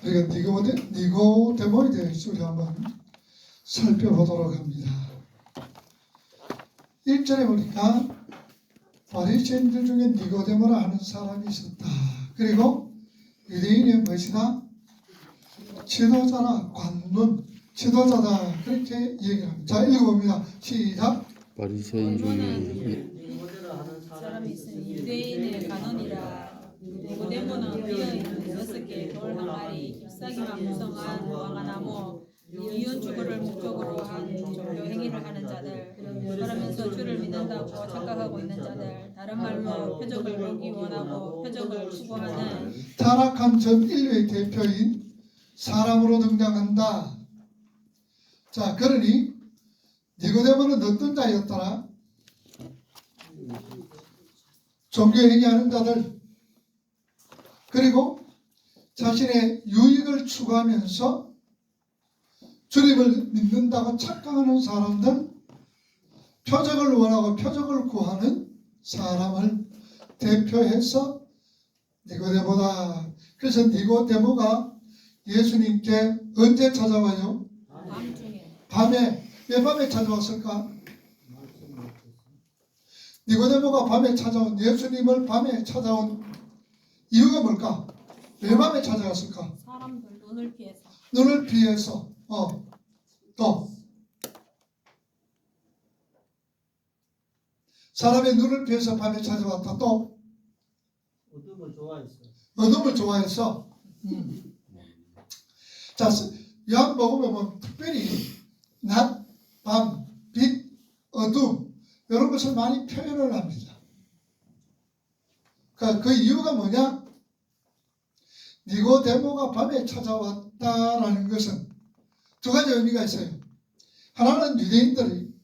우리가 니고데모에 대해서 우리 한번 살펴보도록 합니다. 1절에 보니까 바리새인들 중에 니고데모라 하는 사람이 있었다. 그리고 유대인의 무엇이다? 지도자나 관문, 지도자다. 그렇게 얘기를 합니다. 자, 읽어봅니다. 시작. 바리새인 중에 사람이 있으니 유대인의 간원이라. 니고데모는 비어있는 6개 돌 항아리 잎사귀만 무성한 무화과나무 이윤 주거를 목적으로 한 종교 행위를 하는 자들, 그러면서 주를 믿는다고 착각하고 있는 자들, 다른 말로 표적을 보기 원하고 표적을 추구하는 타락한 전 인류의 대표인 사람으로 등장한다. 자, 그러니 니고데모는 어떤 자였더라? 종교 행위하는 자들, 그리고 자신의 유익을 추구하면서 주님을 믿는다고 착각하는 사람들, 표적을 원하고 표적을 구하는 사람을 대표해서 니고데모다. 그래서 니고데모가 예수님께 언제 찾아와요? 밤중에. 밤에. 왜 밤에 찾아왔을까? 니고데모가 밤에 찾아온, 예수님을 밤에 찾아온 이유가 뭘까? 왜 밤에 찾아왔을까? 사람들 눈을 피해서. 눈을 피해서. 또 사람의 눈을 피해서 밤에 찾아왔다. 또 어둠을 좋아했어. 어둠을 좋아해서. 자, 요한복음에 보면 특별히 낮, 밤, 빛, 어둠 이런 것을 많이 표현을 합니다. 그 이유가 뭐냐? 니고데모가 밤에 찾아왔다라는 것은 두 가지 의미가 있어요. 하나는 유대인들이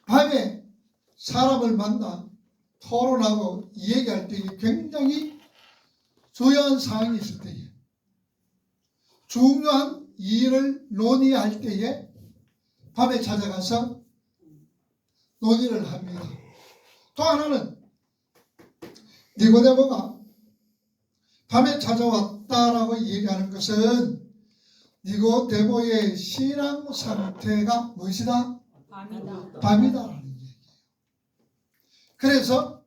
밤에 사람을 만나 토론하고 이야기할 때에 굉장히 중요한 상황이 있을 때에, 중요한 일을 논의할 때에 밤에 찾아가서 논의를 합니다. 또 하나는 니고데모가 밤에 찾아왔다라고 얘기하는 것은 니고데모의 신앙 상태가 무엇이다? 밤이다. 밤이다라는 얘기예요. 그래서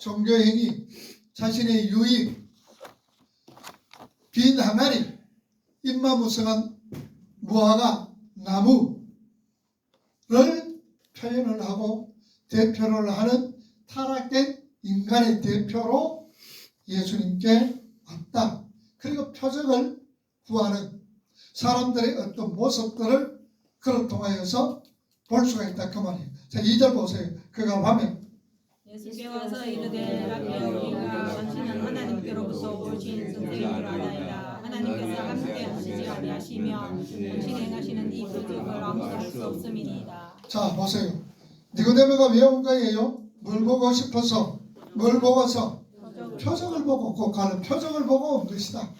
종교행위, 자신의 유익, 빈 항아리, 잎마무성한 무화과 나무를 표현을 하고 대표를 하는 타락된 인간의 대표로 예수님께 왔다. 그리고 표적을 구하는 사람들의 어떤 모습들을 그를 통하여서 볼 수가 있다. 그 말이에요. 자, 2절 보세요. 그가 밤에 예수께 와서 이르되 라비여, 우리가 당신은 하나님께로부터 오신 선생인 줄 아나이다. 하나님께서 함께 하시지 아니하시며 당신이 행하시는 이 표적을 아무도 할 수 없음이니이다. 자, 보세요. 니고데모가 왜 온 거예요? 뭘 보고 싶어서? 뭘 보고서? 표적을 보고, 꼭 가는 표적을 보고 온 것이다.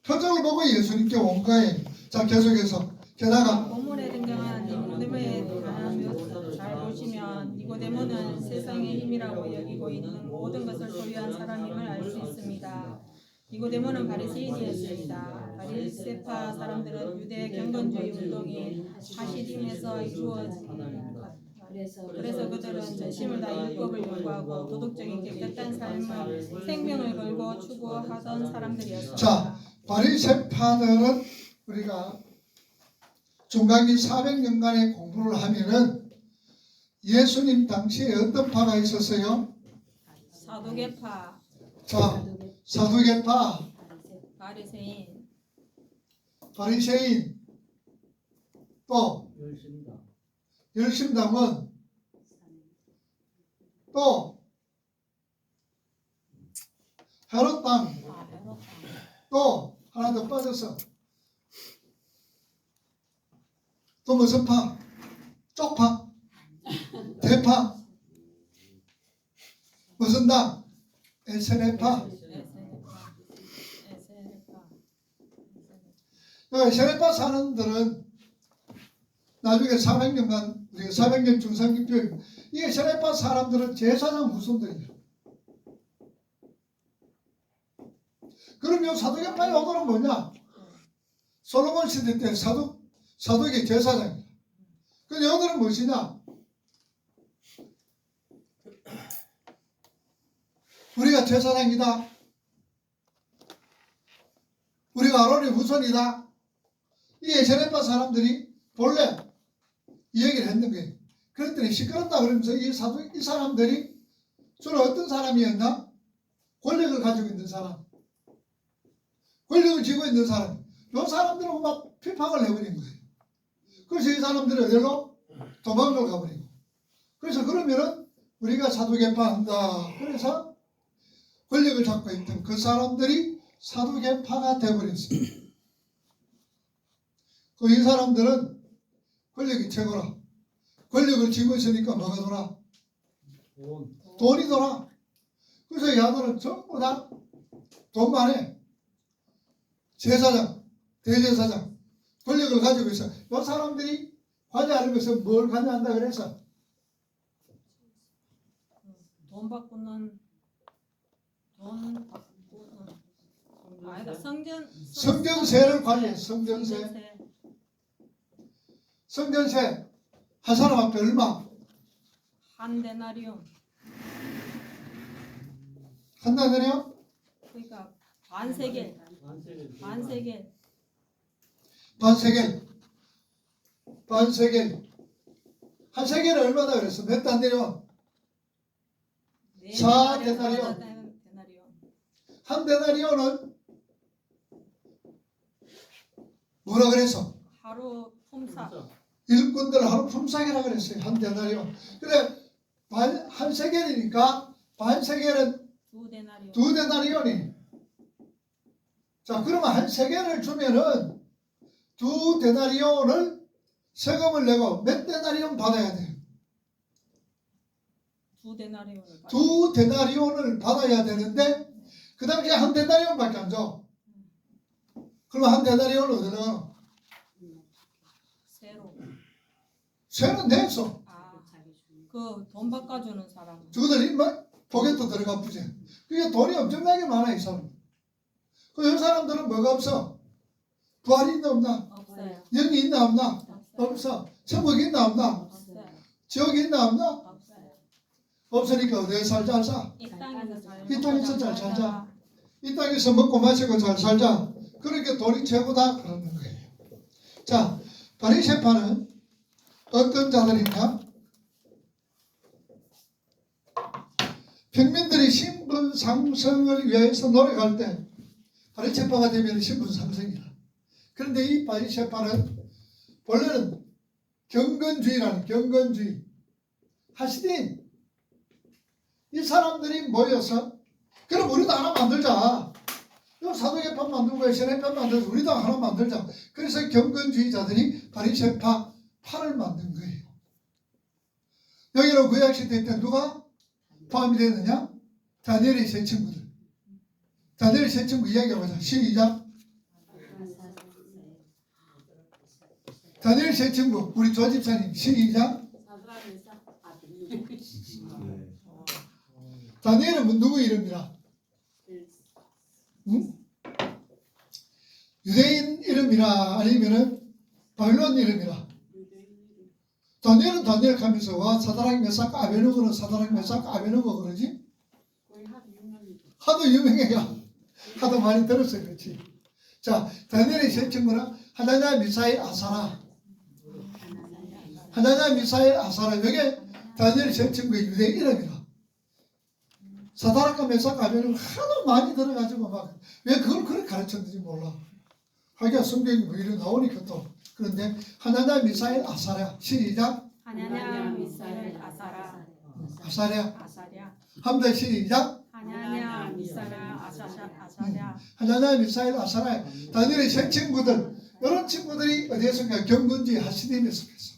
표적을 보고 예수님께 온 거예요. 자, 계속해서. 게다가 본문에 등장한 니고데모에 대하여 잘 보시면 니고데모는 세상의 힘이라고 여기고 있는 모든 것을 소유한 사람임을 알 수 있습니다. 니고데모는 바리새인이었습니다. 바리새파 사람들은 유대 경건주의 운동이 하시딤에서 이루어진 그래서 그들은 전심을 다 율법을 요구하고 도덕적인 깨끗한 삶을 생명을 걸고 추구하던 사람들이었습니다. 자, 바리새파들은 우리가 중간기 400년간의 공부를 하면은 예수님 당시에 어떤 파가 있었어요? 사두개파, 자, 사두개파, 바리새인, 바리새인, 또 열심이다. 열심당원, 또 헤롯당, 또 하나 더 빠졌어. 또 무슨 파? 쪽파, 대파, 무슨 당? 에세네파. 에세네파 사람들은 나중에 400년간 우리가 400년 중상기표 이게 세례파 사람들은 제사장 후손들이에요. 그럼 요 사도계파에 오더는 뭐냐? 솔로몬 시대 때 사도계 제사장이에요. 근데 여들은 무엇이냐? 우리가 제사장이다. 우리가 아론의 후손이다. 이게 세례파 사람들이 본래 이 얘기를 했는 거예요. 그랬더니 시끄럽다 그러면서 이 사람들이 주로 어떤 사람이었나? 권력을 가지고 있는 사람. 권력을 쥐고 있는 사람. 이 사람들은 막 피팍을 해버린 거예요. 그래서 이 사람들은 어디로? 도망을 가버리고. 그래서 그러면은 우리가 사도계파 한다. 그래서 권력을 잡고 있던 그 사람들이 사도계파가 되어버렸어요. 그 이 사람들은 권력이 최고라. 권력을 쥐고 있으니까 뭐가 돌아? 돈이 돌아. 그래서 야들은 전부 다 돈만 해. 제사장, 대제사장, 권력을 가지고 있어. 이 사람들이 관여하면서 뭘 관여한다 그래서? 돈 바꾸는 아니다 성전세를 관리해. 성전세. 성전세 한 사람 앞에 얼마? 한 데나리온. 한 달이요? 그러니까 반세겔. 반세겔. 반세겔. 반세겔. 한 세겔은 얼마다 그랬어? 몇 단데요? 네 4데나리온. 데나리온. 한 데나리온은 뭐라 그랬어? 하루 품삯. 일꾼들 하루 품삯이라 그랬어요. 한 데나리온. 그래 한 세겔이니까 반세겔은 2데나리온. 2데나리온이. 자 그러면 한 세겔을 주면은 2데나리온을 세금을 내고 몇 데나리온 받아야 돼요? 2데나리온을. 2데나리온을 받아야 되는데 그 당시에 한 데나리온밖에 안 줘. 그러면 한 데나리온은 어디로 가노? 세로. 세는 냈어. 그 돈 바꿔주는 사람. 저거들이 막 포켓도 들어가 부지. 그게 돈이 엄청나게 많아 이 사람. 그 사람들은 뭐가 없어? 부활이 있나 없나? 없어요. 영이 있나 없나? 없어요. 없어. 천국이 있나 없나? 없어요. 지옥이 있나 없나? 없어요. 없으니까 어디에 살자 사? 이 땅에서 잘. 이 땅에서 잘 살자. 이 땅에서 먹고 마시고 잘 살자. 그러니까 돈이 최고다 그러는 거예요. 자, 바리새파는 어떤 자들이냐? 평민들이 신분 상승을 위해서 노력할 때 바리새파가 되면 신분 상승이라. 그런데 이 바리새파는 원래는 경건주의라는 경건주의 하시딘 이 사람들이 모여서 그럼 우리도 하나 만들자. 요 사도계파 만들고 세례파 만들고 우리도 하나 만들자. 그래서 경건주의자들이 바리새파 파를 만든 거예요. 여기로 구약시대 때 누가 포함이 되느냐? 다니엘의 세 친구들. 다니엘의 세 친구 이야기해보자. 시작. 다니엘 세 친구 우리 조집사님 시작. 다니엘은 누구 이름이라? 응? 유대인 이름이라 아니면은 바빌론 이름이라? 다니엘은 다니엘 하면서 와 사다락 메삭 아베누고는 사다락 메삭 아베누고 그러지? 하도 유명해가 하도 많이 들었어요. 그렇지? 자 다니엘의 세 친구는 하나냐 미사일 아사라. 하나냐 미사일 아사라. 여기 다니엘 세 친구의 유대인 이름이라. 사다락과 메삭 아베누고 하도 많이 들어가지고 막 왜 그걸 그렇게 가르쳤는지 몰라. 하기야 성경이 뭐 이런 나오니까 또. 그런데 하나냐 미사일 아사랴 시작. 하냐냐 미사엘 아사라. 아사랴 아사랴. 함대 시작. 하냐냐 미사라 아사랴. 하나냐 미사일 아사랴. 다니엘의 세 친구들 이런 친구들이 어디에 속해? 경건주의 하시딤에 속해서.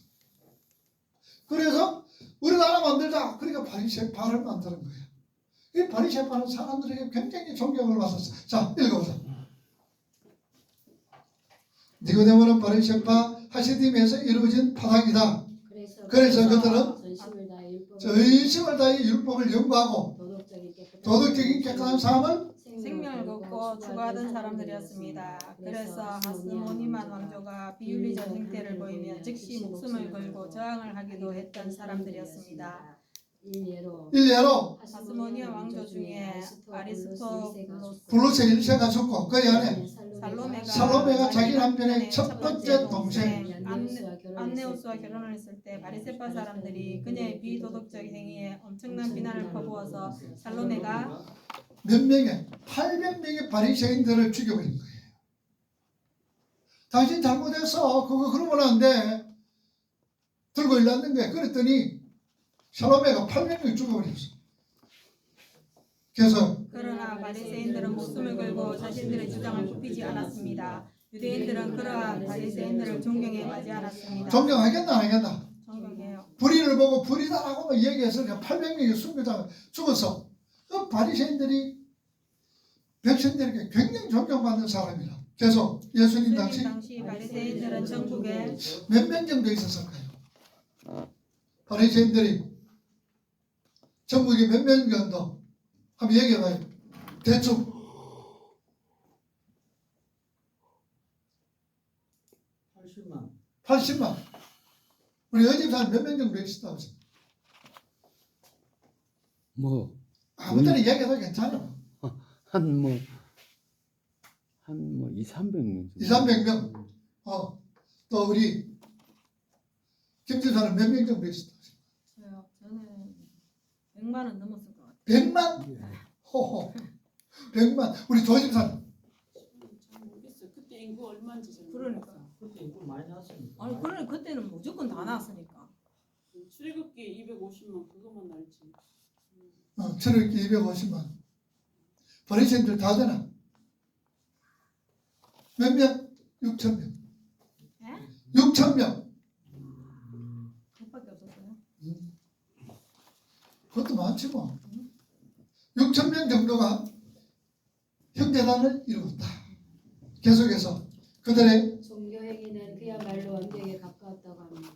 그래서 우리도 하나 만들자. 그러니까 바리새파를 만드는 거예요. 이 바리새파는 사람들에게 굉장히 존경을 받았어. 자 읽어보자. 니고데모는 바리새파 하시딤에서 이루어진 파당이다. 그래서 그들은 전심을 다해 율법을 연구하고 도덕적인 깨끗한 삶을 생명을 걷고 추구하던 사람들이었습니다. 그래서 하스모니만 왕조가 비윤리적 행태를 보이며 즉시 목숨을 걸고 저항을 하기도 했던 사람들이었습니다. 일례로 하스모니아 왕조 중에 아리스토블로스, 블루스 1세가 죽고 그 안에 살로메가 자기 남편의 첫 번째 동생 안네우스와 결혼을 했을 때 바리새파 사람들이 그녀의 비도덕적 행위에 엄청난 비난을 퍼부어서 살로메가 몇 명의 800명의 바리새인들을 죽여버린 거예요. 당신 잘못했어. 그거 그러면 안 돼. 들고 일났는 거예요. 그랬더니 살로메가 800명 죽여버렸어. 그래서 그러나 바리새인들은 목숨을 걸고 자신들의 주장을 굽히지 않았습니다. 유대인들은 그러한 바리새인들을 존경해 마지 않았습니다. 존경하겠나 안 하겠나? 존경해요. 불의를 보고 불의다라고 얘기해서 800명이 죽어서 그 바리새인들이 백성들에게 굉장히 존경받는 사람이라. 그래서 예수님 당시 바리새인들은 전국에 몇 명 정도 있었을까요? 바리새인들이 전국에 몇 명 정도 한번 얘기해봐요. 대충 80만. 우리 여집사는 몇 명 정도 있었다고 하세요? 뭐 아무 때나 얘기해도 괜찮아요. 한 2, 300명 2, 300명. 또 우리 김집사는 몇 명 정도 있었다고 하세요? 저는 100만은 넘었을 것 같아요. 100만? 호호. 100만. 우리 조집사는 잘 모르겠어요. 그때 인구 얼마인지 잘 그러니까. 그때 인구 많이 나왔으니까. 아니 그래 그때는 무조건 다 나왔으니까. 출애굽기 250만 그것만 알지. 출애굽기 250만. 바리새인들 다 되나? 몇 명? 6,000명. 예? 6,000명. 그것밖에 없었어요. 그것도 많지 뭐. 6,000명 정도가 형제단을 이루었다. 계속해서 그들의 종교행위는 그야말로 완벽에 가까웠다고 합니다.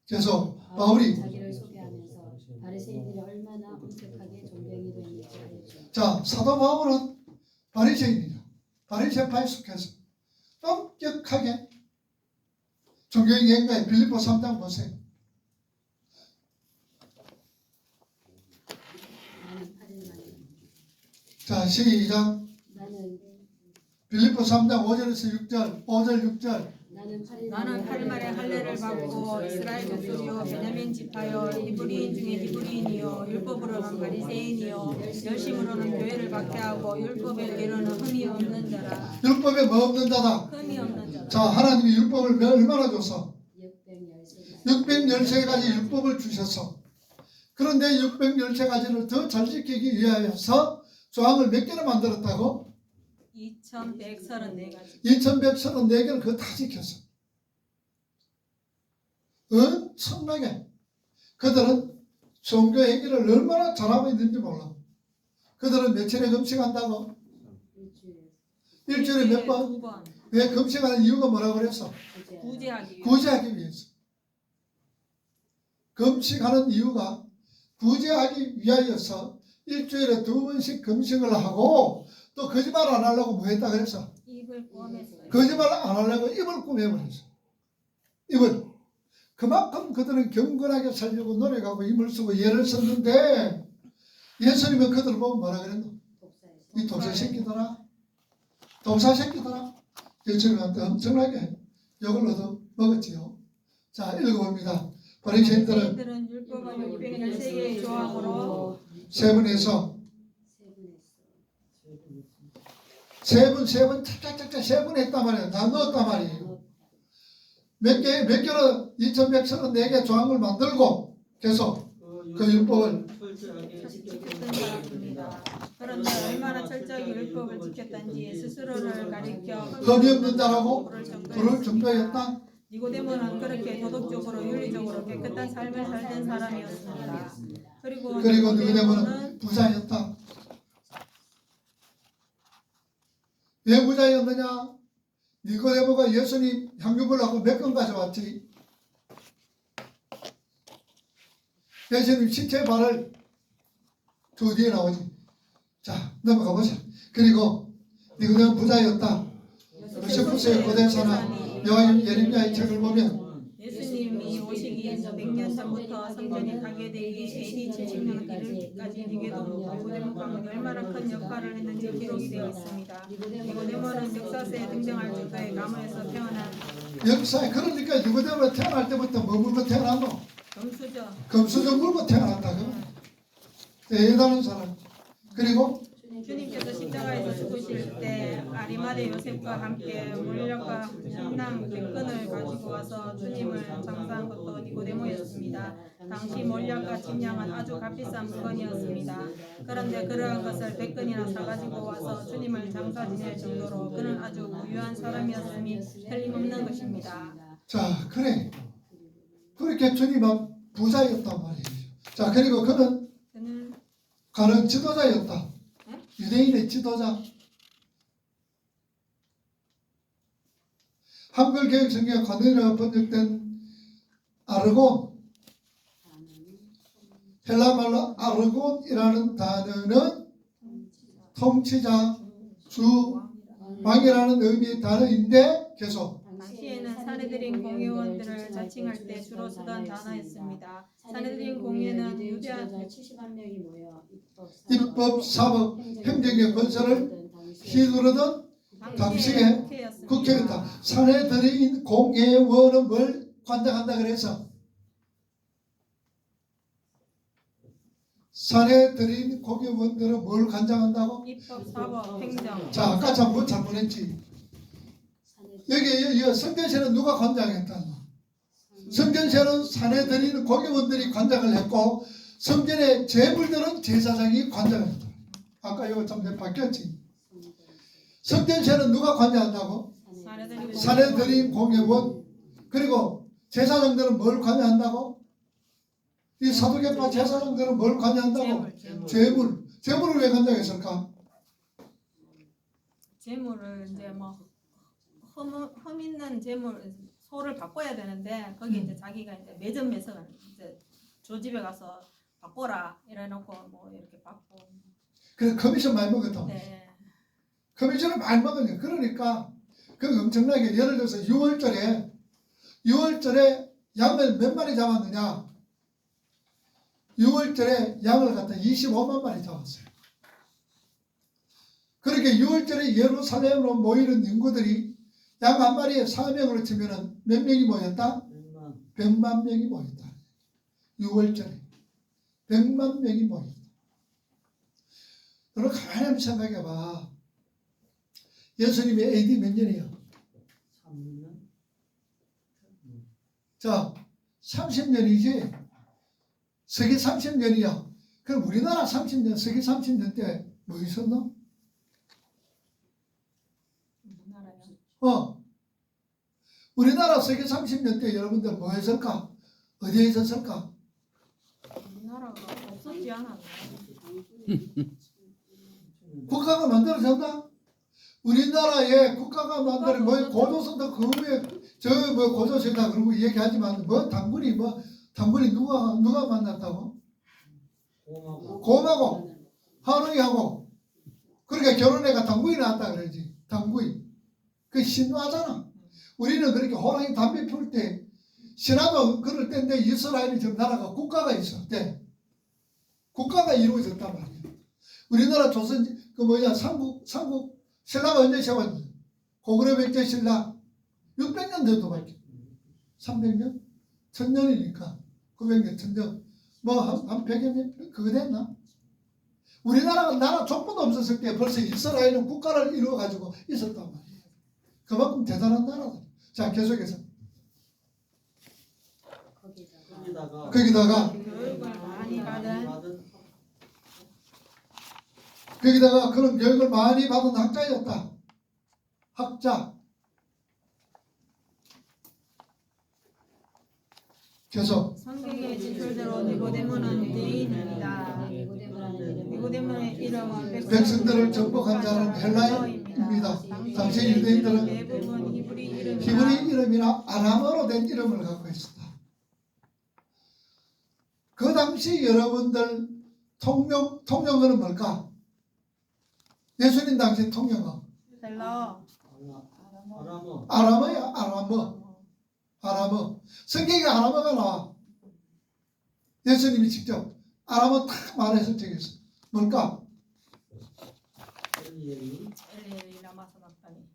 계속 바울이 자기를 소개하면서 바리새인들이 얼마나 엄격하게 종교행위를 했는지 알죠. 자 사도 바울은 바리새인이죠. 바리새파에 속해서 엄격하게 종교행위 행가에 빌립보 3장 보세요. 나는 8일 만에 자 시작. 나는 빌립보 3장 5절에서 6절 5절 6절 나는 8일 만에 할례를 받고 이스라엘 족속이요 베냐민 지파요 히브리인 중에 히브리인이요 율법으로는 바리새인이요 열심으로는 교회를 박해하고 율법에 이르는 흠이 없는 자라. 율법에 뭐 없는 자다. 흠이 없는 자라. 자 하나님이 율법을 얼마나 줘서 613 613가지 율법을 주셔서 그런데 613가지를 더 잘 지키기 위하여서 조항을 몇 개나 만들었다고? 2134가지. 2134개를 그거 다 지켰어. 엄청나게 그들은 종교 행위를 얼마나 잘하고 있는지 몰라. 그들은 며칠에 금식한다고? 일주일에 몇 번? 2번. 왜 금식하는 이유가 뭐라고 그랬어? 구제하기 위해. 구제하기 위해서. 금식하는 이유가 구제하기 위하여서 일주일에 2번씩 금식을 하고 또 거짓말 안 하려고 뭐 했다 그랬어? 입을 꿰맸어요. 거짓말 안 하려고 입을 꾸며버렸어. 입을. 그만큼 그들은 경건하게 살려고 노력하고 힘을 쓰고 예를 썼는데 예수님은 그들을 보고 뭐라 그랬노? 이 독사 새끼들아. 독사 새끼들아. 예수님한테 엄청나게 욕을 얻어 먹었지요. 자 읽어봅니다. 바리새인들은 율법은 613개의 조항으로 세분해서 세분 착착착착 세분했단 말이에요. 다 넣었단 말이에요. 몇 개로 2134개 조항을 만들고 계속 그 율법을 지켰던 사람입니다. 그런데 얼마나 철저히 율법을 지켰던지 스스로를 가리켜 흠이 없는 자라고 부를 부를 정도였다. 니고데모는 그렇게 도덕적으로 윤리적으로 깨끗한 삶을 살던 사람이었습니다. 그리고 니고데모는 부자였다. 왜 부자였느냐? 니고데모가 예수님 향유를 하고 몇 건 가져왔지? 예수님 신체 발을 두 뒤에 나오지. 자, 넘어가 보자. 그리고 니고데모 부자였다. 요세푸스의 고대사나 여호와 예레미야의 책을 보면 예수님이 오시기 100년 전부터 성전이 파괴되기 AD 70년 이르기까지 니고데모가 얼마나 큰 역할을 했는지 기록이 되어 있습니다. 니고데모는 역사서에 등장할 정도의 가문에서 태어난 역사에 그러니까 니고데모가 태어날 때부터 뭐 물고 태어났노? 금수저. 금수저 물고 태어났다고. 대단한 사람. 그리고 주님께서 십자가에서 죽으실 때 아리마대 요셉과 함께 물량과 신랑 100건을 가지고 와서 주님을 장사한 것도 니고데모였습니다. 당시 몰약과 침량은 아주 값비싼 물건이었습니다. 그런데 그러한 것을 100건이나 사가지고 와서 주님을 장사 지낼 정도로 그는 아주 부유한 사람이었음이 틀림없는 것입니다. 자, 그래. 그렇게 주님은 부자였단 말이에요. 자, 그리고 그는 저는 가는 지도자였다. 유대인의 지도자. 한글 개혁 성경 가느라 번역된 아르곤, 헬라 말로 아르곤이라는 단어는 통치자, 주, 왕이라는 의미의 단어인데 계속 당시에는 사내들인 공회원들을 자칭할 때 주로 쓰던 단어였습니다. 사내들인 공회는 유대한 70만 명이 모여 입법, 사법, 행정의 권세를 휘두르던 당시의 국회였다. 사내들인 공회원은 뭘 관장한다 그래서 사내들인 공회원들은 뭘 관장한다고? 입법, 사법, 행정. 자, 아까 뭐 잘못했지. 여기 성전세는 누가 관장했다? 성전세는 사내들인 공회원들이 관장을 했고 성전의 재물들은 제사장이 관장을 했다. 아까 이거 좀 바뀌었지. 성전세는 누가 관장한다고? 사내들인 공회원. 그리고 제사장들은 뭘 관장한다고? 이 사도계파 제사장들은 뭘 관장한다고? 재물. 재물을 왜 관장했을까? 재물을 이제 뭐 흠 있는 재물 소를 바꿔야 되는데 거기 이제 자기가 이제 매점 매석을 이제 저 집에 가서 바꿔라 이래놓고 뭐 이렇게 받고. 그래서 커미션 많이 먹었다. 네. 커미션을 많이 먹었네. 그러니까 그 엄청나게 예를 들어서 6월절에 양을 몇 마리 잡았느냐? 6월절에 양을 갖다 25만 마리 잡았어요. 그렇게 6월절에 예루살렘으로 모이는 인구들이 양 한 마리에 4명으로 치면은 몇 명이 모였다? 100만 명이 모였다. 6월절에 100만 명이 모였다. 여러분 가만히 한번 생각해봐. 예수님이 AD 몇 년이요? 3년? 자, 30년이지. 서기 30년이야. 그럼 우리나라 30년, 서기 30년 때 뭐 있었노? 우리나라요. 우리나라 서기 30년 때 여러분들 뭐 했을까? 어디에 있었을까? 우리나라가 없었지 않았나? 국가가 만들어졌나? 우리나라에 국가가 만들어 뭐 고조선도 그 후에 저 뭐 고조선이다 그러고 얘기하지만 뭐 당군이 누가 만났다고? 곰하고 하루이하고 그러니까 결혼해가 당구이 나왔다 그러지. 당구이 그 신화잖아. 우리는 그렇게 호랑이 담배 피울 때 신화도 그럴 때인데 이스라엘이 지금 나라가 국가가 있을 때 국가가 이루어졌단 말이야. 우리나라 조선 그 뭐냐 삼국 신라가 언제 세웠지? 고구려 백제 신라 600년 정도밖에 300년? 1000년이니까 900년 1000년 뭐 한 100여 년 그거 됐나? 우리나라가 나라 족보도 없었을 때 벌써 이스라엘은 국가를 이루어가지고 있었단 말이에요. 그만큼 대단한 나라다. 자 계속해서 거기다가 교육을 많이 받은 거기다가 그런 교육을 많이 받은 학자였다. 학자. 계속 성경의 지표대로 니고데모는 유대인입니다. 니고데모의 이름은 백성들을 정복한 자는 헬라인입니다. 당시 유대인들은 대부분 히브리 이름이나 아람어로 된 이름을 갖고 있었다. 그 당시 여러분들 통영어는 뭘까? 예수님 당시 통영어 헬라. 아람어야. 아람어. 성경에 아람어가 나와. 예수님이 직접 아람어 딱 말해서 적였어. 뭘까? 엘리 라마사닥다니.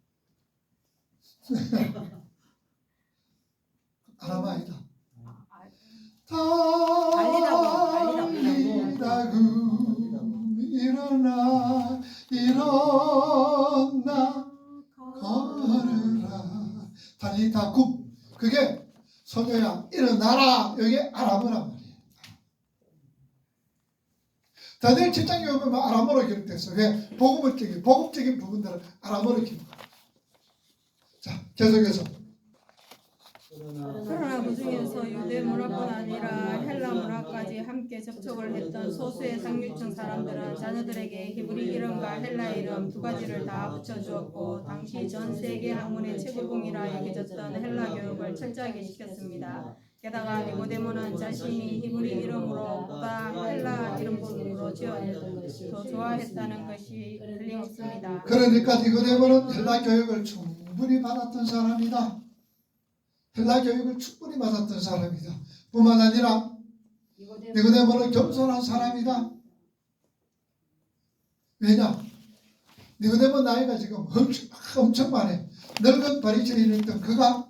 아람어 아니다. 달리다고. 일어나 걸으라. 달리다굽. 그게 소녀야 일어나라. 여기 아람어란 말이에요. 다들 7장에 보면 아람어로 기록됐어. 왜? 복음적인 부분들은 아람어로 기록. 자, 계속해서. 그러나 그 중에서 유대 문화뿐 아니라 헬라 문화까지 함께 접촉을 했던 소수의 상류층 사람들은 자녀들에게 히브리 이름과 헬라 이름 두 가지를 다 붙여주었고 당시 전 세계 학문의 최고봉이라 여겨졌던 헬라 교육을 철저하게 시켰습니다. 게다가 니고데모는 자신이 히브리 이름으로 보다 헬라 이름으로 지어야 더 좋아했다는 것이 틀림없습니다. 그러니까 니고데모는 헬라 교육을 충분히 받았던 사람이다. 헬라 교육을 충분히 받았던 사람이다. 뿐만 아니라 니고데모는 겸손한 사람이다. 왜냐? 니고데모 나이가 지금 엄청 많아. 늙은 바리새인이었던 그가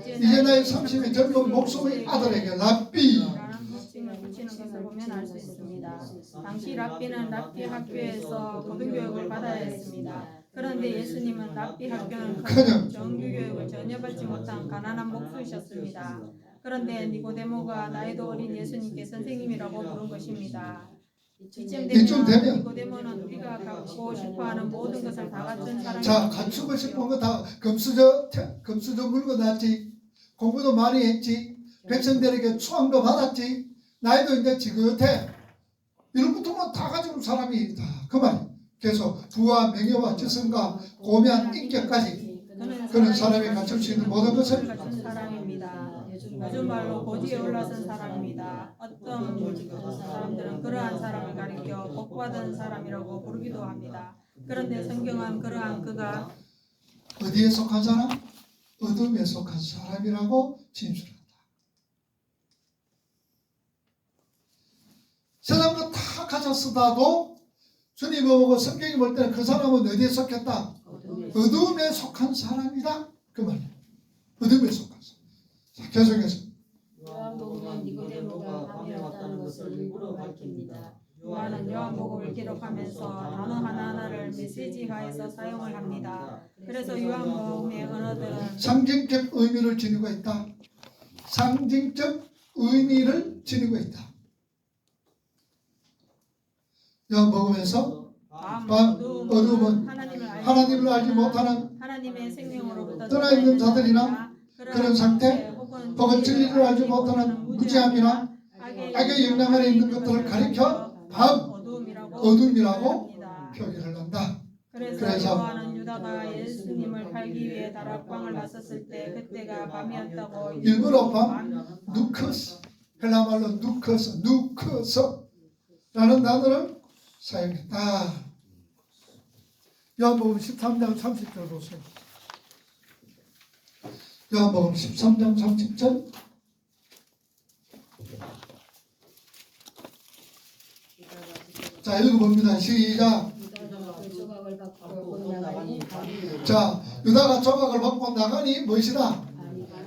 이제 나이 30의 젊은 목소리 아들에게 랍비 라는 호칭을 붙이는 것을 보면 알 수 있습니다. 당시 랍비는 랍비 학교에서 고등교육을 받아야 했습니다. 그런데 예수님은 랍비 학교는 그냥 정규교육을 전혀 받지 못한 가난한 목수이셨습니다. 그런데 니고데모가 나이도 어린 예수님께 선생님이라고 부른 것입니다. 이쯤 되면 니고데모는 우리가 갖고 싶어하는 모든 것을 다 갖춘 사람입니다. 자, 갖추고 싶은 거 다 금수저 물고 났지. 공부도 많이 했지. 백성들에게 추앙도 받았지. 나이도 이제 지긋해. 이런 것들은 다 가지고 사람이 다 그 말이야. 계속 부와 명예와 지성과 고매한 인격까지 그런 사람이 갖출 수 있는 모든 것을 갖춘 사람입니다. 요즘 말로 고지에 올라선 사람입니다. 어떤 사람들은 그러한 사람을 가리켜 복받은 사람이라고 부르기도 합니다. 그런데 성경은 그러한 그가 어디에 속한 사람? 어둠에 속한 사람이라고 진술한다. 세상 거 다 가졌으다도 주님이 보고 성경이 볼 때는 그 사람은 어디에 속했다? 어둠에 속한 사람이다. 그 말이에요. 어둠에 속한 사람. 자, 계속해서. 요한복음은 니고데모가 밤에 왔다는 것을 일부러 밝힙니다. 요한은 요한복음을 기록하면서 단어 하나하나를 메시지화해서 사용을 합니다. 그래서 요한복음의 언어들은 상징적 의미를 지니고 있다. 상징적 의미를 지니고 있다. 요한복음에서 밤, 어둠은 하나님을 알지 못하는 하나님의 생명으로부터 떠나 있는 자들이나 그런 상태 혹은 진리를 알지 못하는 무지함이나 악의 영향 아래 있는 것들을 가리켜 밤, 어둠이라고 표기를 한다. 그래서 요한은 유다가 예수님을 팔기 위해 다락방을 나섰을 때 그때가 밤이었다고 일부러 밤, 누커스, 헬라말로 누커서라는 단어를 사용했다. 요한복음 13장 30절 보세요. 요한복음 13장 30절. 자, 읽어봅니다. 시작. 자, 유다가 조각을 받고 나가니 무엇이다?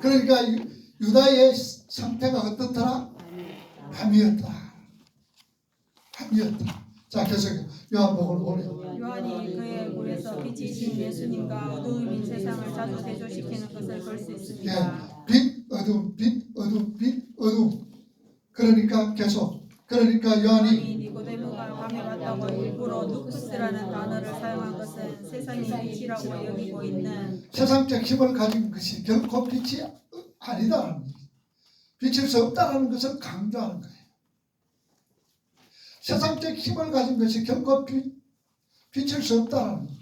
그러니까 유다의 상태가 어떻더라? 밤이었다. 자, 계속 요한복음을 보내요. 요한이 그의 물에서 빛이신 예수님과 어두움인 세상을 자주 대조시키는 것을 볼 수 있습니다. 빛, 어둠, 빛, 어둠, 빛, 어둠. 그러니까 계속. 그러니까 요한이 니고데모가 밤에 왔다고 일부러 누쿠스라는 단어를 사용한 것은 세상의 빛이라고 여기고 있는 세상적 힘을 가진 것이 결코 빛이 아니다라는 거예요. 빛일 수 없다라는 것을 강조하는 거예요. 세상적 힘을 가진 것이 결코 빛일 수 없다라는 거예요.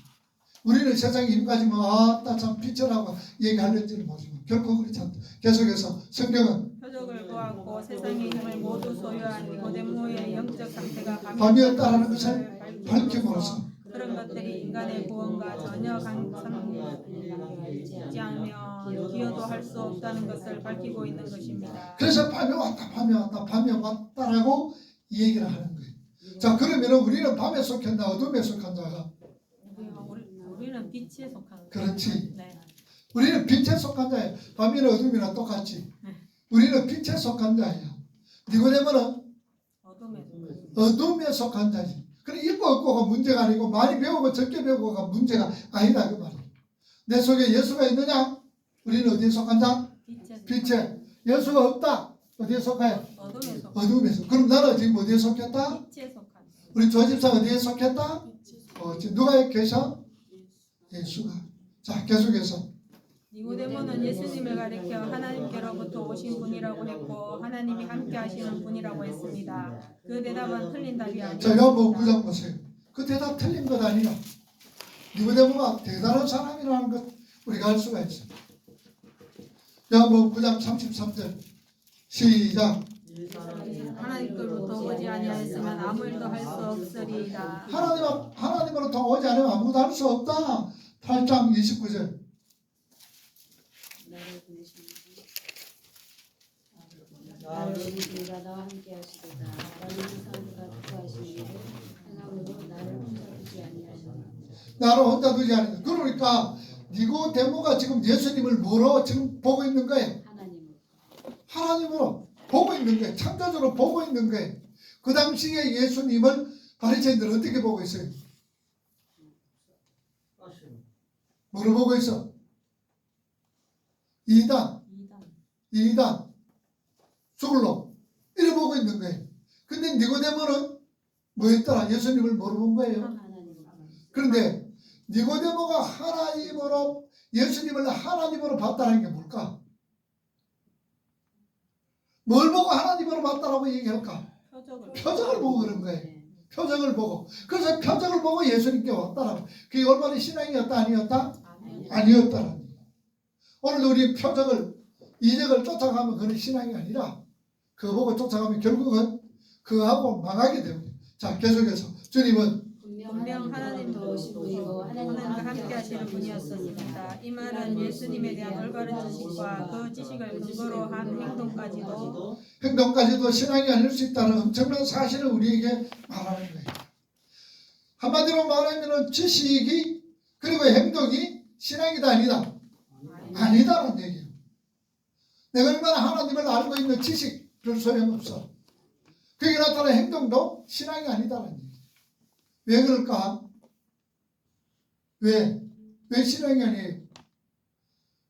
우리는 세상에 힘가지면 아따 참 피처라고 얘기하는지는 모르지만 결코 그렇지 않다. 계속해서 성경은 표적을 보았고 세상의 힘을 모두 소유한 니고데모의 영적 상태가 밤이었다라는 것을 밝힘으로써 그런 것들이 인간의 구원과 전혀 상관되지 않으며 기여도 할 수 없다는 것을 밝히고 있는 것입니다. 그래서 밤이 왔다 밤이 왔다 밤이 왔다라고 이 얘기를 하는 거예요. 자 그러면 우리는 밤에 속했나 어둠에 속한 자가? 우리는 빛에 속한 그렇지. 네. 우리는 빛에 속한 자예요. 밤이나 어둠이나 똑같지. 우리는 빛에 속한 자예요. 니고데모는 어둠에 속한 자지. 그래 있고 없고가 문제가 아니고 많이 배우고 적게 배우고가 문제가 아니다 그 말이에요. 내 속에 예수가 있느냐? 우리는 어디에 속한 자? 빛에. 예수가 없다. 어디에 속해요? 어둠에 속. 그럼 나는 지금 어디에 속했다? 빛에 속한 우리 조집사 어디에 속했다? 지금 누가 계셔? 예수가. 자 계속해서 니고데모는 예수님을 가리켜 하나님께로부터 오신 분이라고 했고 하나님이 함께 하시는 분이라고 했습니다. 그 대답은 틀린 답이 자 아니었습니다. 요한복음 9장 보세요. 그 대답 틀린 것 아니야. 니고데모가 대단한 사람이라는 것 우리가 알 수가 있어요. 요한복음 9장 33절 시작. 하나님께로부터 오지 아니하였으면 아무 일도 할 수 없으리이다. 하나님으로부터 오지 않으면 아무것도 할 수 없다. 8장 29절 나를 이가 나와 함께 하시도다. 나는 사람과 구하시는 일을 행함으로 나를 혼자 두지 아니하시노라. 나를 혼자 두지 않는다. 그러니까 니고데모가 지금 예수님을 뭐로 지금 보고 있는 거예요? 하나님으로 보고 있는 거예요. 창조적으로 보고 있는 거예요. 그 당시에 예수님을 바리새인들은 어떻게 보고 있어요? 뭐로 보고 있어? 이단 죽을로 이래 보고 있는 거예요. 근데 니고데모는 뭐 했더라? 예수님을 뭐로 본 거예요? 그런데 니고데모가 하나님으로 예수님을 하나님으로 봤다는 게 뭘까? 뭘 보고 하나님으로 봤다라고 얘기할까? 표적을 보고 그런 거예요. 표적을 보고. 그래서 표적을 보고 예수님께 왔다라고. 그게 얼마나 신앙이었다 아니었다? 아니었다라는 거예요. 오늘도 우리 표적을 이적을 쫓아가면 그건 신앙이 아니라 그거 보고 쫓아가면 결국은 그거하고 망하게 됩니다. 자 계속해서 주님은 분명 하나님도 오신 분이고 하나님과 함께 하시는 분이었습니다. 이 말은 예수님에 대한 올바른 지식과 그 지식을 근거로 한 행동까지도 신앙이 아닐 수 있다는 엄청난 사실을 우리에게 말하는 거예요. 한마디로 말하면 지식이 그리고 행동이 신앙이다 아니다? 아니다라는 얘기예요. 내가 얼마나 하나님을 알고 있는 지식 별 소용없어. 그게 나타나는 행동도 신앙이 아니다라는 얘기예요. 왜 그럴까? 왜 신앙이 아니에요?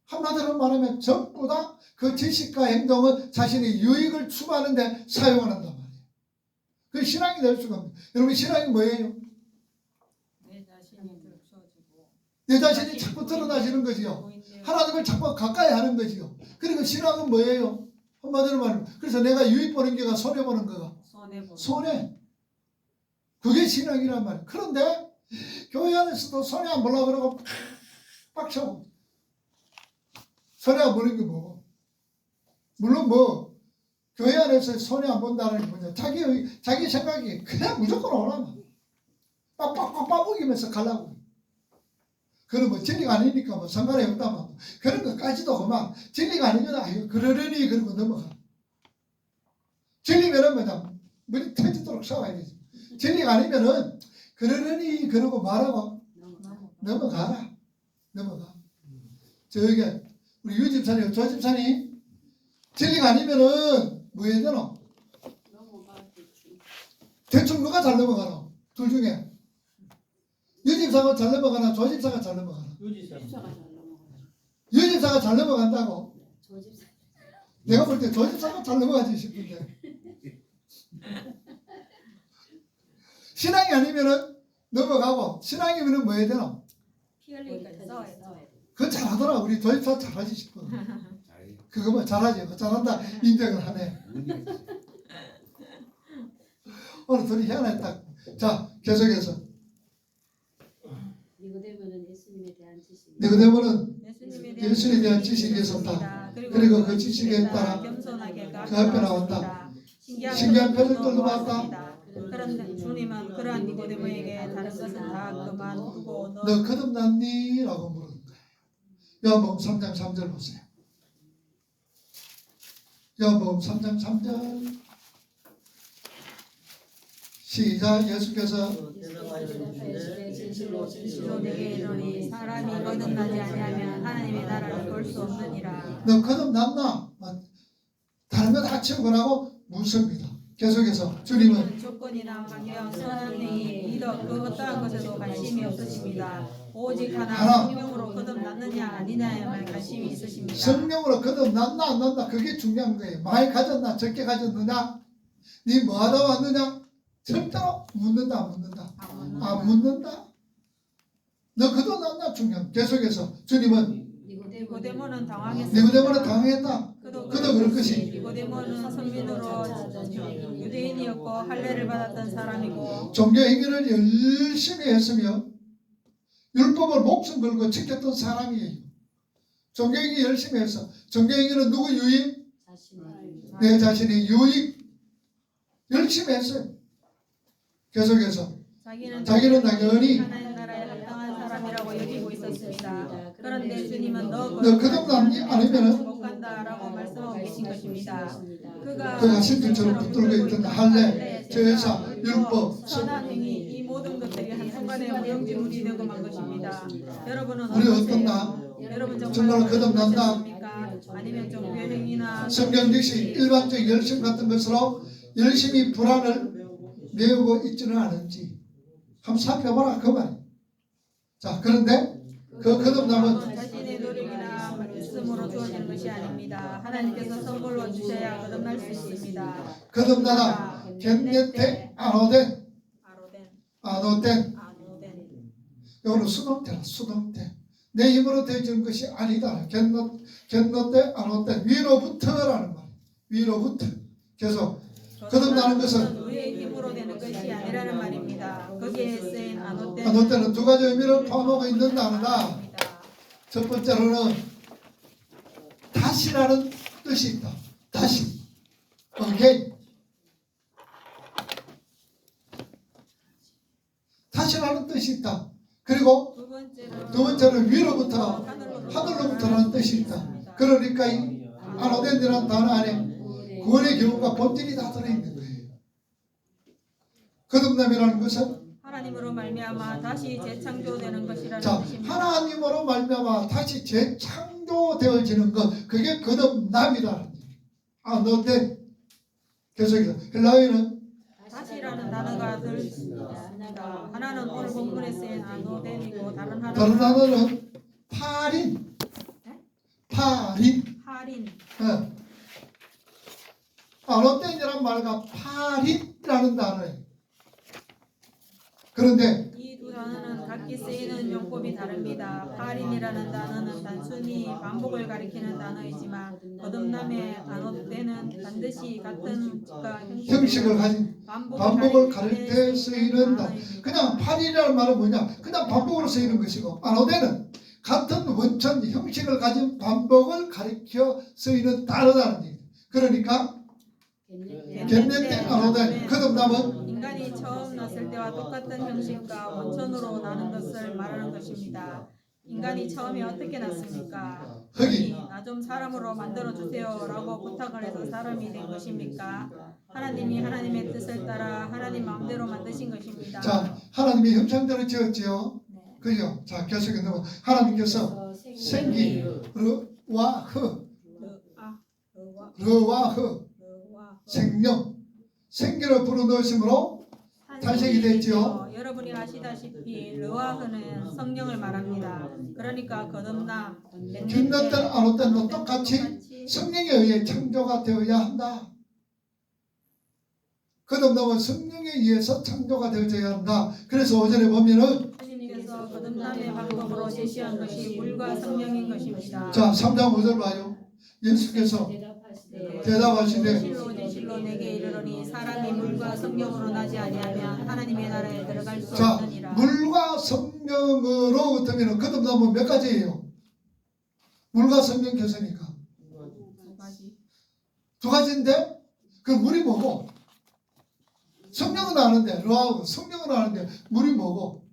한마디로 말하면 전부 다 그 지식과 행동은 자신의 유익을 추구하는 데 사용한단 말이에요. 그 신앙이 될 수가 없어요. 여러분 신앙이 뭐예요? 내 자신이 자꾸 드러나시는 거지요. 하나님을 자꾸 가까이 하는 거지요. 그리고 신앙은 뭐예요? 한마디로 말하면 그래서 내가 유익 보는 게가 손해 보는 거가 손해. 그게 신앙이란 말이에요. 그런데 교회 안에서도 손해 안 보려고 그러고 빡쳐. 손해 안 보는 게 뭐고? 물론 뭐 교회 안에서 손해 안 본다는 게 뭐냐. 자기 생각이 그냥 무조건 오라마. 빡빡빡 빠부기면서 가려고. 그건 뭐 진리가 아니니까 뭐 상관이 없다만 그런 것까지도 그만 진리가 아니면 아유 그러려니 그러고 넘어가. 진리면은 뭐냐 머리 터지도록 싸워야 되지. 진리가 아니면은 그러려니 그러고 말하고 넘어가. 저기 우리 유 집사님 조 집사님 진리가 아니면은 뭐 해야 되노? 대충 누가 잘 넘어가노? 둘 중에 유 집사가 잘 넘어가나 조 집사가 잘 넘어가나? 유 집사가 잘 넘어간다고? 내가 볼 때 조 집사가 잘 넘어가지 싶은데 신앙이 아니면은 넘어가고 신앙이면은 뭐 해야 되나? 피 흘리기까지 싸워야 돼. 그거 잘하더라. 우리 도입사 잘하지 싶어. 그거 뭐 잘하지. 잘한다 인정을 하네. 오늘 둘이 희한했다. 자 계속해서 니고데모는 예수님 니고데모는 예수님에 예수님에 대한 지식이 있었다. 그리고 그 지식에 따라 겸손하게 그 앞에 나왔다. 신기한 표정들도 봤다. 그런데 주님은 그러한 니고데모에게 다른 것은 다 그만두고 너 거듭났니? 라고 물은 거예요. 요한복음 3장 3절 보세요. 요한복음 3장 3절 시작. 예수께서 진실로 진실로 내게 이르노니 사람이 거듭나지 아니하면 하나님의 나라를 볼 수 없느니라. 너 거듭났나? 다른 거 다 치우고라고 묻습니다. 계속해서 주님은 조건이나 환경, 선한 행위, 미덕 그 어떠한 것에도 관심이 없으십니다. 오직 하나 성령으로 거듭났느냐 아니냐에만 관심이 있으십니다. 성령으로 거듭났나 안 났나 그게 중요한 거예요. 많이 가졌나 적게 가졌느냐 네 뭐하다 왔느냐 절대로 묻는다 안 묻는다 안 묻는다. 너 거듭났나 중요한. 계속해서 주님은 니고데모는 당황했습니다. 니고데모는 당황했다. 그도 그럴 것이 니고데모는 선민으로 유대인이었고 할례를 받았던 사람이고 종교 행위를 열심히 했으며 율법을 목숨 걸고 지켰던 사람이에요. 종교 행위 열심히 했어. 종교 행위는 누구 유익? 내 자신의 유익. 열심히 했어요. 계속해서 자기는 당연히 하나님 나라에 합당한 사람이라고 여기고 있었습니다. 그런데 주님은 너 거듭났니? 아니면은 못 간다라고 말씀하고 계신 것입니다. 그가 신들처럼 붙들고 있던 할례, 제사, 율법, 선한 행위 이 모든 것들이 한순간에 무용지물이 되고 만 것입니다. 여러분은 우리 어떠세요? 어떤가? 여러분 정말 거듭난다? 거듭나셨습니까? 아니면 종교 행위나 성경 역시 일반적 열심 같은 것으로 열심히 불안을 메우고 있지는 않은지 한번 살펴봐라 그 말이에요. 자, 그런데 그 거듭남은 자신의 노력이나 말씀으로 주어지는 것이 아닙니다. 하나님께서 선물로 주셔야 거듭날 수 있습니다. 거듭나다 겐네테 아노덴 아노덴 이거는 수동태라. 수동태. 내 힘으로 되어지는 것이 아니다. 겐노테 아노덴 위로부터라는 말. 위로부터. 계속 거듭나는 것은 우리의 힘으로 되는 것이 아니라는 말입니다. 거기에 쓰인 아노덴은 두 가지 의미를 포함하고 있는 단어다. 첫 번째로는 다시라는 뜻이 있다. 다시. 오케이. 다시라는 뜻이 있다. 그리고 두 번째는 위로부터 하늘로부터라는 뜻이 있다. 그러니까 이 아노덴이라는 단어 안에 구원의 경험과 본질이 다 들어있는 거예요. 거듭남이라는 것은 하나님으로 말미암아 다시 재창조되는 것이라는 자, 뜻입니다. 하나님으로 말미암아 다시 재창조되어지는 것, 그게 거듭남이라는 얘기예요. 아노덴. 계속해서 헬라어에는 다시라는 단어가 들습니다. 하나는 오늘 본문에 쓰인 아노덴이고 다른 다른 하나는 단어는 파린. 파린. 할인. 아노덴이란 말과 파린이라는 단어예요. 그런데 이 두 단어는 각기 쓰이는 용법이 다릅니다. 할인이라는 단어는 단순히 반복을 가리키는 단어이지만 거듭남의 아노덴은 반드시 같은 형식을 가진 반복을 가릴 때 쓰이는 단어. 단어입니다. 그냥 파린이라는 말은 뭐냐? 그냥 반복으로 쓰이는 것이고 아노덴은 같은 원천 형식을 가진 반복을 가리켜 쓰이는 단어라는 얘기예요. 그러니까 겐네테 아노덴 거듭남은 인간이 처음 났을 때와 똑같은 형식과 원천으로 나는 것을 말하는 것입니다. 인간이 처음에 어떻게 났습니까? 흙이. 나 좀 사람으로 만들어 주세요라고 부탁을 해서 사람이 된 것입니까? 하나님이 하나님의 뜻을 따라 하나님 마음대로 만드신 것입니다. 자, 하나님이 형상대로 지었지요. 네. 그죠? 자, 계속해 넘어. 하나님께서 생기 르와흐 르와흐 생명 생기를 불어넣으심으로 탄생이 됐지요. 여러분이 아시다시피 르와흐는 성령을 말합니다. 그러니까 거듭남, 겐네테 아노덴도 똑같이 성령에 의해 창조가 되어야 한다. 거듭남은 성령에 의해서 창조가 되어져야 한다. 그래서 5절에 보면은 주님께서 거듭남의 방법으로 제시한 것이 물과 성령인 것입니다. 자, 3장 5절 봐요. 예수께서 대답하시되 진실로 진실로 내게 이르노니 사람이 물과 물과 성령으로 나지 아니하면 하나님의 나라에 들어갈 수 자, 없느니라. 물과 성령으로 어떠면 거듭나면 몇 가지예요? 물과 성령 교세니까 두 가지. 두 가지인데 그 물이 뭐고? 성령은 아는데 로하고 성령은 아는데 물이 뭐고?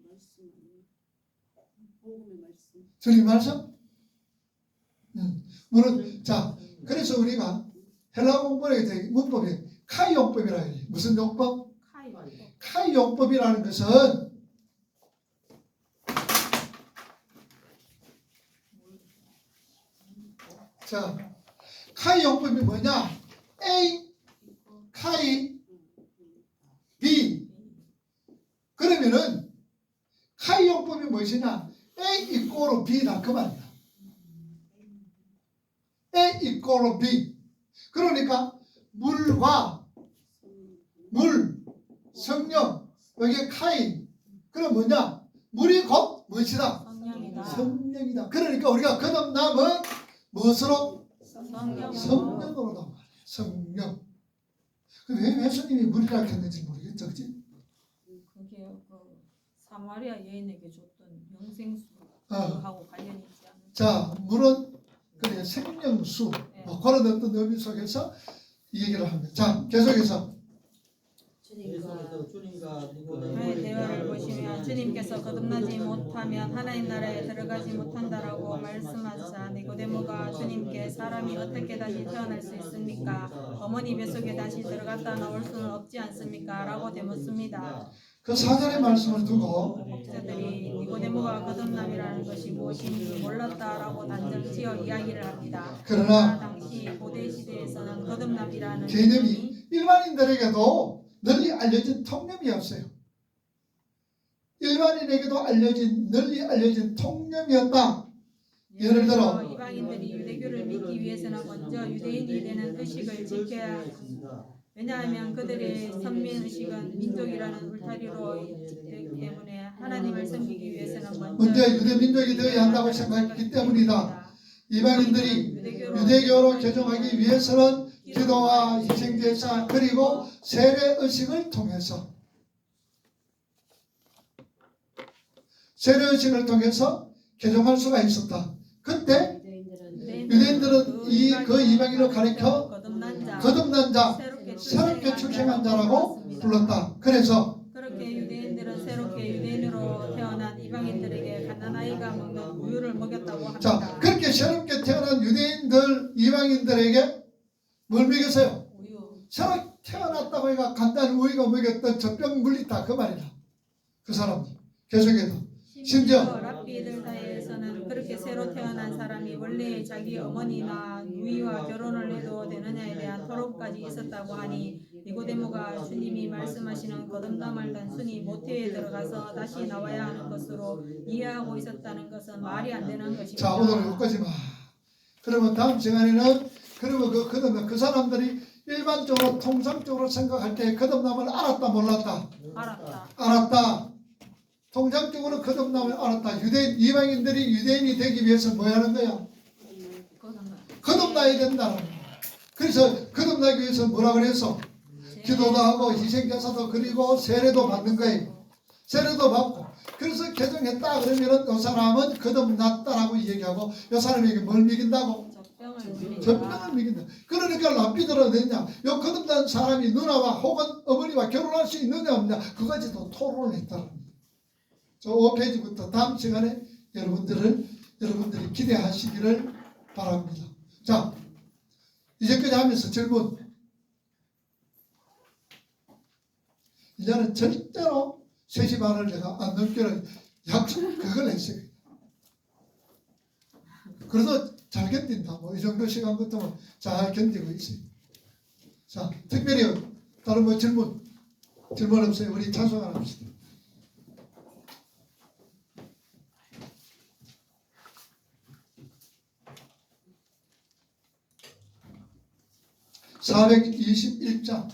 말씀. 복음의 말씀. 주님 말씀? 물은 자 그래서 우리가 헬라 공부에 대해 문법이 카이 용법이라 해요. 무슨 용법? 카이. 카이 용법이라는 것은 자 카이 용법이 뭐냐? A 카이 B 그러면은 카이 용법이 무엇이냐? A 이꼬로 B다 그 말이야. A 이꼬로 B 그러니까 물과 물 성령 여기에 카이 그럼 뭐냐? 물이 곧 무엇이다? 성령이다. 성령이다. 그러니까 우리가 거듭남은 무엇으로? 성령으로. 성령으로다 말이야. 성령. 왜 예수님이 물이라 했는지 모르겠죠, 그지? 그게 그 사마리아 여인에게 줬던 영생수하고 관련이 있지 않을까? 자, 물은 그래 생명수 뭐 그런 어떤 의미 속에서 이 얘기를 합니다. 자, 계속해서 그의 대화를 보시면 주님께서 거듭나지 못하면 하나님 나라에 들어가지 못한다라고 말씀하사 니고데모가 주님께 사람이 어떻게 다시 태어날 수 있습니까? 어머니 뱃속에 다시 들어갔다 나올 수는 없지 않습니까? 라고 되묻습니다. 그 사절의 말씀을 두고 목사들이 니고데모가 거듭남이라는 것이 무엇인지 몰랐다라고 단정지어 이야기를 합니다. 그러나 당시 고대 시대에서는 거듭남이라는 개념이 일반인들에게도 널리 알려진 통념이었어요. 일반인에게도 널리 알려진 통념이었다. 예를 들어 이방인들이 유대교를 믿기 위해서는 먼저 유대인이 되는 의식을 지켜야 합니다. 왜냐하면 그들의 선민의식은 민족이라는 울타리로 있기 때문에 하나님을 섬기기 위해서는 먼저 유대민족이 되어야 한다고 생각했기 때문이다. 이방인들이 유대교로 개종하기 위해서는 기도와 희생제사 그리고 세례의식을 통해서 개종할 수가 있었다. 그때 유대인들은 그 이방인을 가리켜 거듭난 자, 새롭게 출생한 자라고 불렀다. 그래서 그렇게 유대인들은 새롭게 유대인으로 태어난 이방인들에게 갓난아이가 먹는 우유를 먹였다고 합니다. 자, 그렇게 새롭게 태어난 유대인들, 이방인들에게 뭘 먹였어요? 우유. 새로 태어났다고 해가 간단히 우리가 먹였던 젖병 물리다 그 말이다. 그 사람들 계속해서 심지어 랍비들 사이에서는 그렇게 새로 태어난 사람이 원래 자기 어머니나 누이와 결혼을 해도 되느냐에 대한 토론까지 있었다고 하니 니고데모가 주님이 말씀하시는 거듭남을 단순히 모태에 들어가서 다시 나와야 하는 것으로 이해하고 있었다는 것은 말이 안 되는 것입니다. 자, 오늘은 여기까지 마. 그러면 다음 시간에는 그러면 그 사람들이 일반적으로 통상적으로 생각할 때 거듭남을 알았다 몰랐다? 알았다. 통상적으로 거듭남을 알았다. 이방인들이 유대인이 되기 위해서 뭐 하는 거야? 거듭나야 된다는 거야. 그래서 거듭나기 위해서 뭐라 그래서? 기도도 하고 희생제사도 그리고 세례도 받는 거예요. 세례도 받고. 그래서 개종했다 그러면은 이 사람은 거듭났다라고 얘기하고 이 사람에게 뭘 먹인다고? 젖병을 먹인다. 그러니까 랍비들은 어땠냐? 이 거듭난 사람이 누나와 혹은 어머니와 결혼할 수 있느냐 없느냐 그까지도 토론을 했다는 거예요. 저 5페이지부터 다음 시간에 여러분들이 기대하시기를 바랍니다. 자, 이제까지 하면서 질문. 이제는 절대로 3시 반을 내가 안 넘기는 약속 그걸 했어요. 그래도 잘 견딘다. 뭐 이 정도 시간 같으면 잘 견디고 있어요. 자, 특별히 다른 뭐 질문 없어요. 우리 찬송을 합시다. 421장